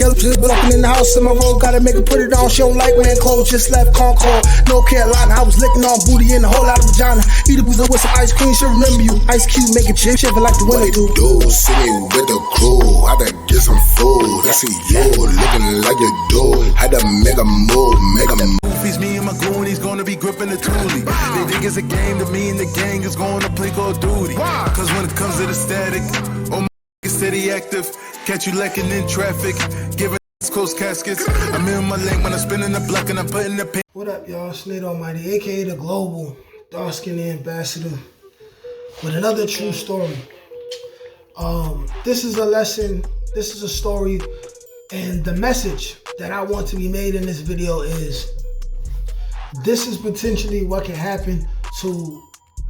Yellow just blocking in the house in my road. Gotta make her put it on. She don't like wearing clothes. Just left Concord, North Carolina. I was licking on booty and a whole lot of vagina. Eat a boozer with some ice cream. She'll remember you. Ice Cube make it chip like the winter do. See me with the crew. I done get some food. I see you looking like you do. Had to make a move, It's me and my goonies gonna be gripping the toolie. They think it's a game to me and the gang is gonna play Call of Duty. Cause when it comes to the static, oh my is steady active. Catch you lacking in traffic, giving close caskets. I'm in my lane when I'm spinning the block and I'm putting the pain. What up, y'all? Snake Almighty, aka the global dark-skinned ambassador, with another true story. This is a lesson, this is a story, and the message that I want to be made in this video is this is potentially what can happen to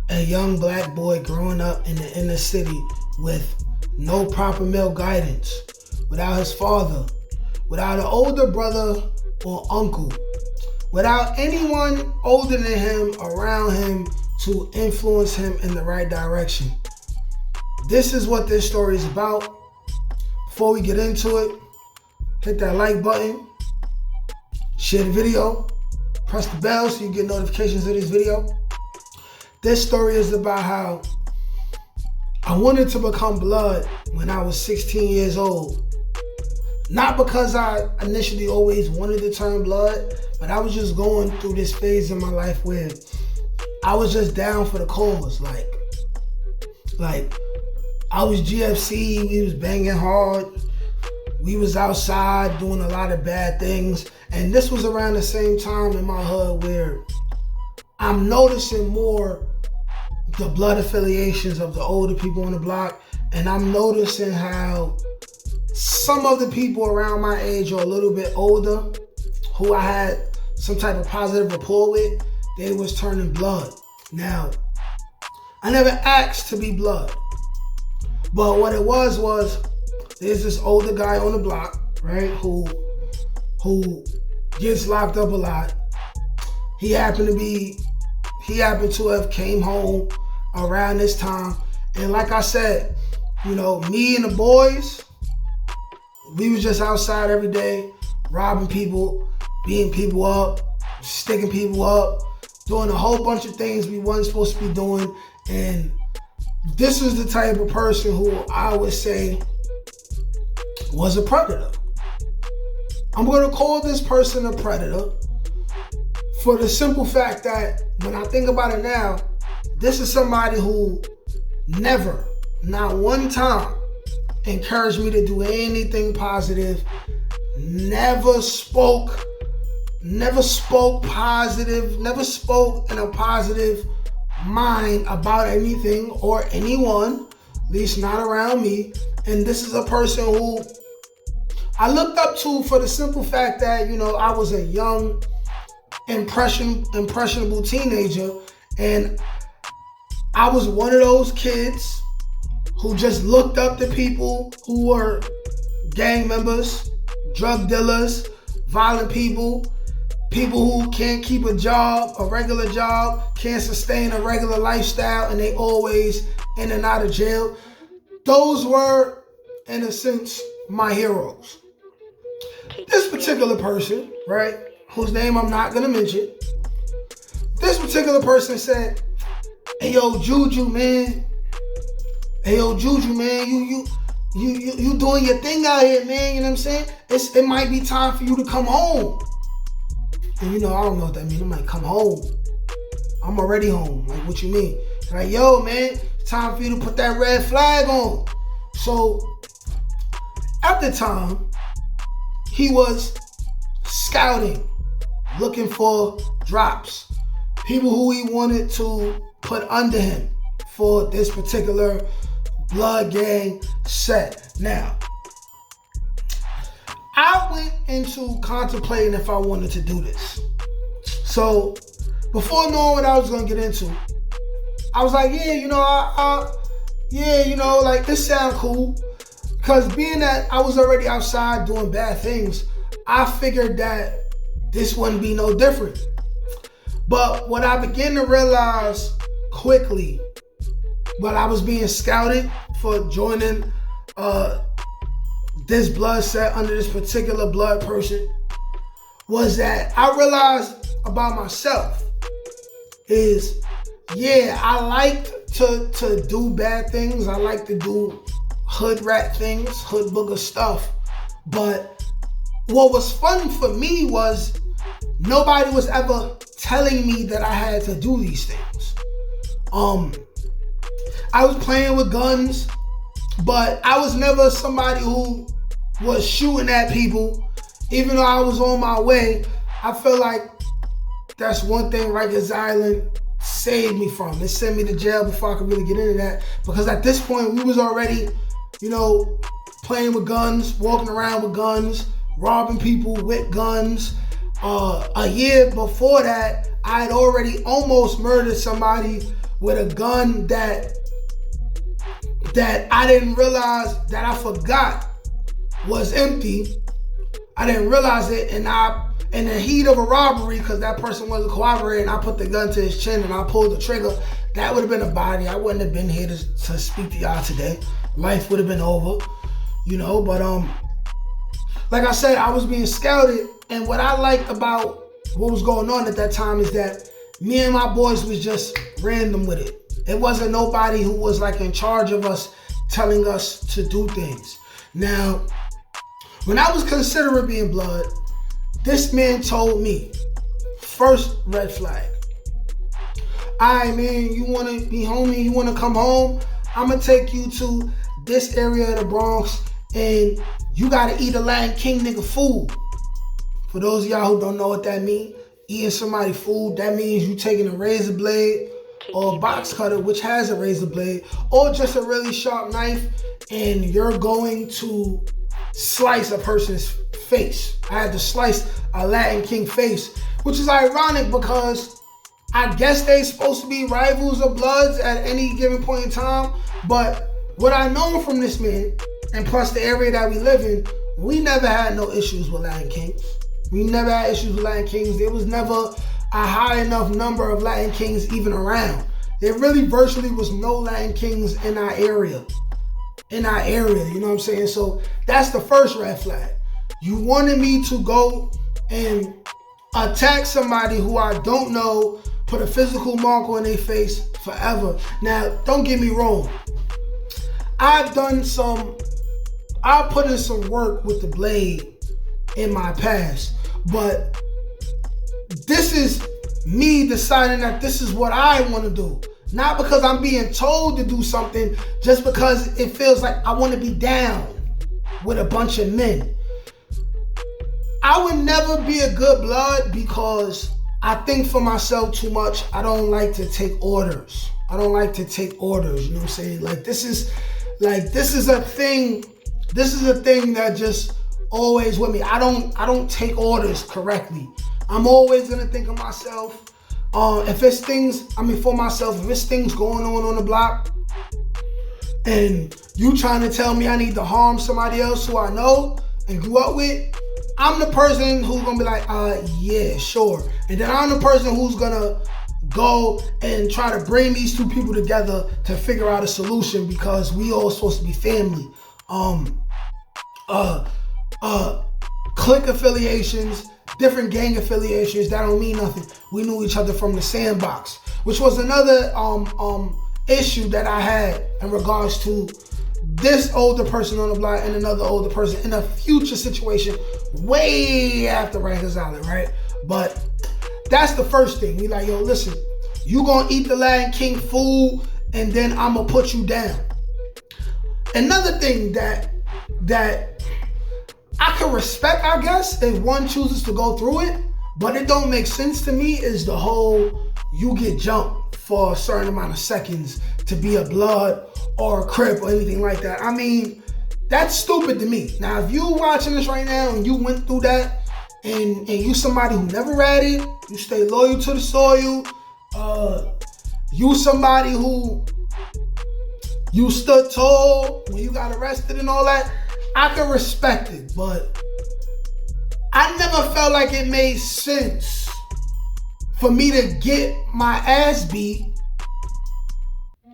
a young black boy growing up in the inner city with no proper male guidance, without his father, without an older brother or uncle, without anyone older than him around him to influence him in the right direction. This is what this story is about. Before we get into it, hit that like button, share the video, press the bell so you get notifications of this video. This story is about how I wanted to become blood when I was 16 years old. Not because I initially always wanted to turn blood, but I was just going through this phase in my life where I was just down for the cause. Like I was GFC, we was banging hard, we was outside doing a lot of bad things. And this was around the same time in my hood where I'm noticing more the blood affiliations of the older people on the block. And I'm noticing how some of the people around my age or a little bit older who I had some type of positive rapport with, they was turning blood. Now, I never asked to be blood. But what it was there's this older guy on the block, right, who gets locked up a lot. He happened to have came home around this time. And like I said, you know, me and the boys, we was just outside every day, robbing people, beating people up, sticking people up, doing a whole bunch of things we wasn't supposed to be doing. And this is the type of person who I would say was a predator. I'm gonna call this person a predator for the simple fact that when I think about it now, this is somebody who never, not one time, encouraged me to do anything positive, never spoke positive, never spoke in a positive mind about anything or anyone, at least not around me. And this is a person who I looked up to for the simple fact that, you know, I was a young, impressionable teenager, and I was one of those kids who just looked up to people who were gang members, drug dealers, violent people who can't keep a job, a regular job, can't sustain a regular lifestyle, and they always in and out of jail. Those were, in a sense, my heroes. This particular person, right, whose name I'm not gonna mention, this particular person said, hey yo, Juju, man, you doing your thing out here, man, you know what I'm saying? It might be time for you to come home. And you know, I don't know what that means. I'm like, come home? I'm already home. Like, what you mean? Like, yo, man, it's time for you to put that red flag on. So, at the time, he was scouting, looking for drops, people who he wanted to put under him for this particular blood gang set. Now, I went into contemplating if I wanted to do this. So, before knowing what I was gonna get into, I was like, yeah, you know, like this sound cool. Because being that I was already outside doing bad things, I figured that this wouldn't be no different. But what I began to realize quickly, while I was being scouted for joining this blood set under this particular blood person was that I realized about myself is, yeah, I like to do bad things. I like to do hood rat things, hood booger stuff. But what was fun for me was nobody was ever telling me that I had to do these things. I was playing with guns, but I was never somebody who was shooting at people. Even though I was on my way, I feel like that's one thing Rikers Island saved me from. It sent me to jail before I could really get into that. Because at this point, we was already, playing with guns, walking around with guns, robbing people with guns. A year before that, I had already almost murdered somebody with a gun that I didn't realize, that I forgot was empty. I didn't realize it, and in the heat of a robbery, because that person wasn't cooperating, I put the gun to his chin and I pulled the trigger. That would have been a body. I wouldn't have been here to speak to y'all today. Life would have been over, but like I said, I was being scouted, and what I liked about what was going on at that time is that me and my boys was just random with it. It wasn't nobody who was like in charge of us telling us to do things. Now, when I was considering being blood, this man told me, first red flag. Alright, man, you want to be homie, you want to come home? I'm going to take you to this area of the Bronx, and you got to eat a Latin King nigga food. For those of y'all who don't know what that means, eating somebody food, that means you taking a razor blade or a box cutter, which has a razor blade, or just a really sharp knife, and you're going to slice a person's face. I had to slice a Latin King face, which is ironic because I guess they supposed to be rivals of bloods at any given point in time. But what I know from this man, and plus the area that we live in, we never had no issues with Latin Kings. We never had issues with Latin Kings. There was never a high enough number of Latin Kings even around. There really virtually was no Latin Kings in our area. You know what I'm saying? So that's the first red flag. You wanted me to go and attack somebody who I don't know, put a physical mark on their face forever. Now, don't get me wrong. I put in some work with the blade in my past, but this is me deciding that this is what I want to do. Not because I'm being told to do something, just because it feels like I want to be down with a bunch of men. I would never be a good blood because I think for myself too much. I don't like to take orders. You know what I'm saying? This is a thing that just always with me. I don't take orders correctly. I'm always gonna think of myself. If it's things going on the block, and you trying to tell me I need to harm somebody else who I know and grew up with, I'm the person who's gonna be like, yeah, sure. And then I'm the person who's gonna go and try to bring these two people together to figure out a solution because we all supposed to be family. Clique affiliations, different gang affiliations, that don't mean nothing. We knew each other from the sandbox, which was another issue that I had in regards to this older person on the block and another older person in a future situation way after Rikers Island, right? But that's the first thing. We like, yo, listen, you gonna eat the Latin King food and then I'm gonna put you down. Another thing that I can respect, I guess, if one chooses to go through it, but it don't make sense to me, is the whole you get jumped for a certain amount of seconds to be a blood or a crip or anything like that. I mean, that's stupid to me. Now, if you watching this right now and you went through that and you somebody who never had it, you stay loyal to the soil, you somebody who you stood tall when you got arrested and all that, I can respect it, but I never felt like it made sense for me to get my ass beat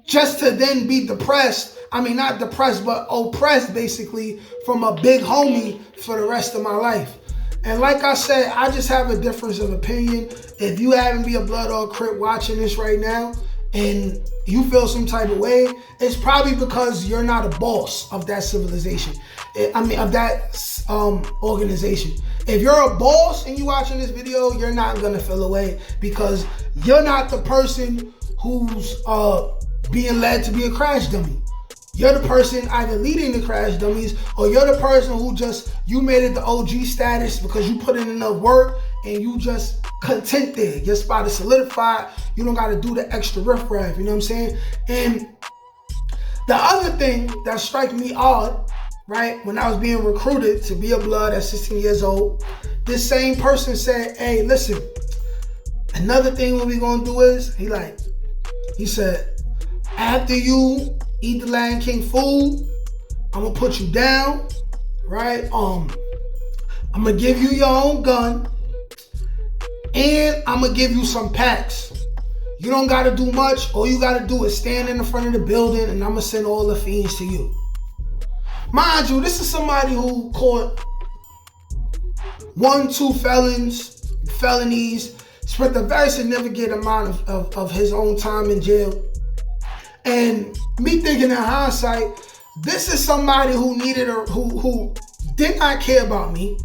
just to then be depressed. I mean, not depressed, but oppressed basically from a big homie for the rest of my life. And like I said, I just have a difference of opinion. If you happen to be a Blood or Crip watching this right now and you feel some type of way, it's probably because you're not a boss of that civilization. Of that organization. If you're a boss and you watching this video, you're not gonna feel away because you're not the person who's being led to be a crash dummy. You're the person either leading the crash dummies, or you're the person who you made it the OG status because you put in enough work and you just content there. Your spot is solidified. You don't got to do the extra riffraff. You know what I'm saying? And the other thing that struck me odd, right, when I was being recruited to be a Blood at 16 years old, this same person said, hey, listen, another thing what we gonna do is, he said, after you eat the Lion King food, I'm gonna put you down, right? I'm gonna give you your own gun, and I'm gonna give you some packs. You don't gotta do much. All you gotta do is stand in the front of the building, and I'm gonna send all the fiends to you. Mind you, this is somebody who caught 1-2 felonies, spent a very significant amount of his own time in jail. And me thinking in hindsight, this is somebody who who did not care about me,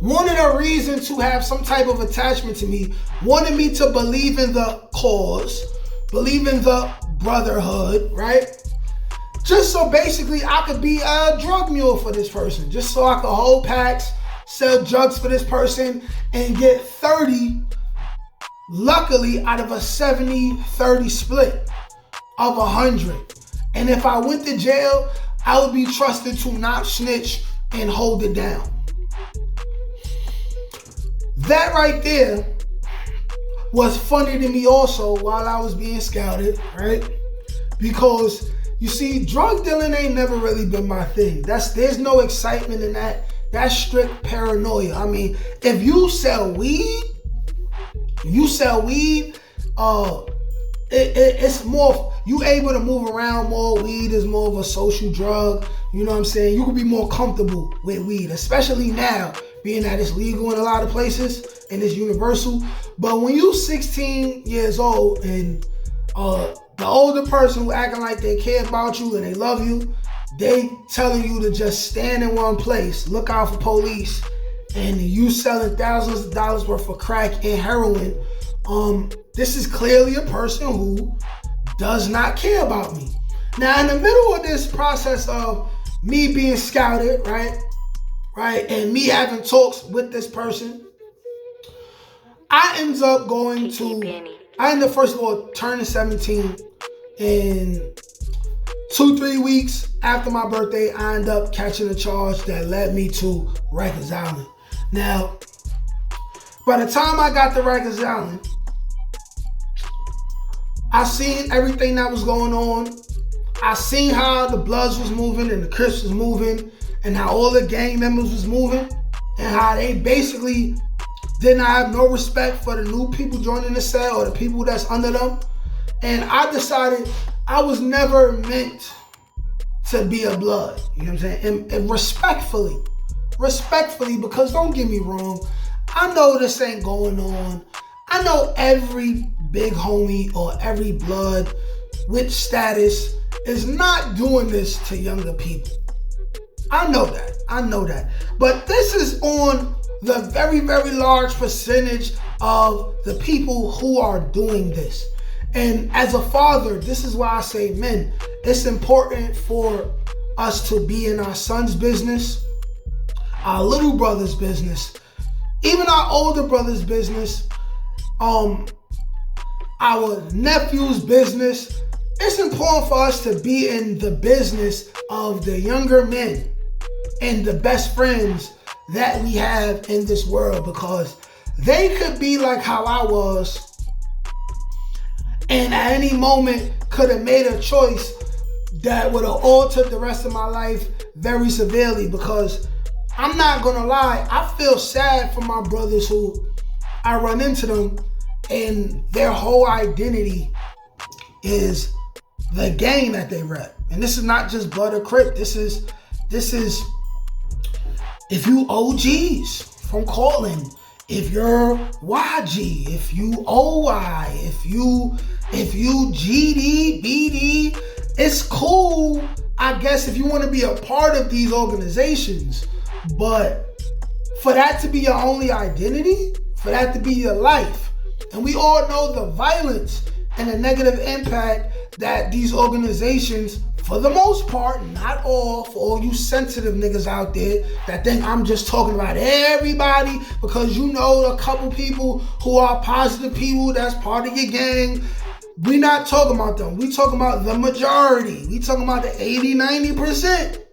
wanted a reason to have some type of attachment to me, wanted me to believe in the cause, believe in the brotherhood, right? Just so basically I could be a drug mule for this person, just so I could hold packs, sell drugs for this person, and get 30, luckily, out of a 70-30 split of 100. And if I went to jail, I would be trusted to not snitch and hold it down. That right there was funny to me also while I was being scouted, right? Because you see, drug dealing ain't never really been my thing. There's no excitement in that. That's strict paranoia. I mean, if you sell weed, it's more, you able to move around more. Weed is more of a social drug. You know what I'm saying? You can be more comfortable with weed, especially now, being that it's legal in a lot of places and it's universal. But when you 16 years old and the older person who acting like they care about you and they love you, they telling you to just stand in one place, look out for police, and you selling thousands of dollars worth of crack and heroin, this is clearly a person who does not care about me. Now, in the middle of this process of me being scouted, right, and me having talks with this person, I end up first of all, turning 17, and 2-3 weeks after my birthday, I end up catching a charge that led me to Rikers Island. Now, by the time I got to Rikers Island, I seen everything that was going on. I seen how the Bloods was moving and the Crips was moving, and how all the gang members was moving, and how they basically did not have no respect for the new people joining the cell or the people that's under them. And I decided I was never meant to be a Blood. You know what I'm saying? And respectfully, because don't get me wrong, I know this ain't going on. I know every big homie or every Blood with status is not doing this to younger people. I know that. But this is on the very, very large percentage of the people who are doing this. And as a father, this is why I say, men, it's important for us to be in our son's business, our little brother's business, even our older brother's business, our nephew's business. It's important for us to be in the business of the younger men and the best friends that we have in this world, because they could be like how I was, and at any moment could have made a choice that would have altered the rest of my life very severely. Because I'm not gonna lie, I feel sad for my brothers who I run into them and their whole identity is the gang that they rep. And this is not just Blood or Crip. This is if you OGs from calling, if you're YG, if you OY, if you GD, BD, it's cool, I guess, if you want to be a part of these organizations. But for that to be your only identity, for that to be your life, and we all know the violence and the negative impact that these organizations, for the most part, not all, for all you sensitive niggas out there that think I'm just talking about everybody because you know a couple people who are positive people that's part of your gang. We not talking about them. We talking about the majority. We talking about the 80, 90%.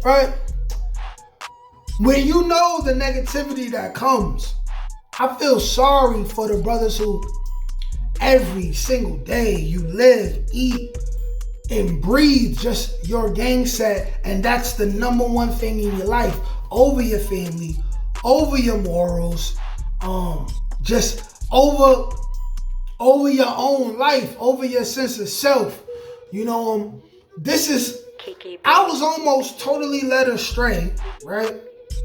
Right? When you know the negativity that comes, I feel sorry for the brothers who every single day you live, eat, and breathe just your gang set, and that's the number one thing in your life over your family, over your morals, just over your own life, over your sense of self. You know, I was almost totally led astray, right,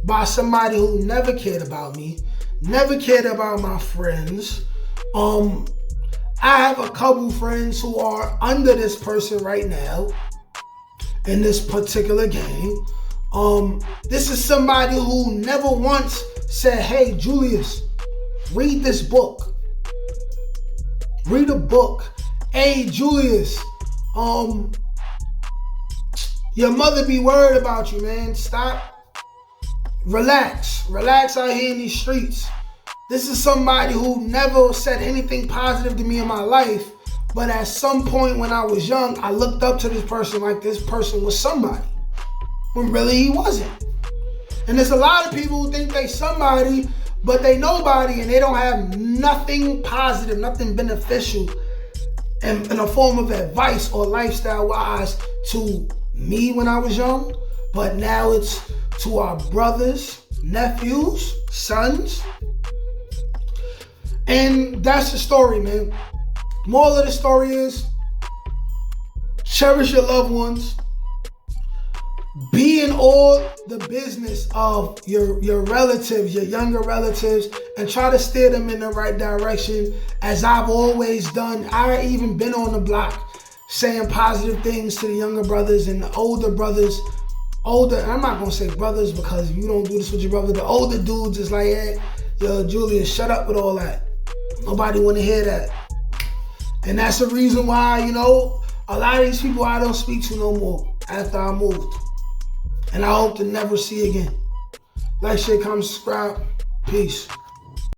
by somebody who never cared about me, never cared about my friends. I have a couple friends who are under this person right now in this particular game. This is somebody who never once said, hey, Julius, read this book. Read a book. Hey, Julius, your mother be worried about you, man. Stop. Relax out here in these streets. This is somebody who never said anything positive to me in my life, but at some point when I was young, I looked up to this person like this person was somebody, when really he wasn't. And there's a lot of people who think they somebody, but they nobody, and they don't have nothing positive, nothing beneficial in a form of advice or lifestyle-wise to me when I was young, but now it's to our brothers, nephews, sons. And that's the story, man. Moral of the story is, cherish your loved ones. Be in all the business of your relatives, your younger relatives, and try to steer them in the right direction, as I've always done. I even been on the block saying positive things to the younger brothers and the older brothers. I'm not going to say brothers because you don't do this with your brother. The older dudes is like, hey, yo, Julius, shut up with all that. Nobody want to hear that. And that's the reason why, you know, a lot of these people I don't speak to no more after I moved. And I hope to never see again. Like, share, comment, subscribe. Peace.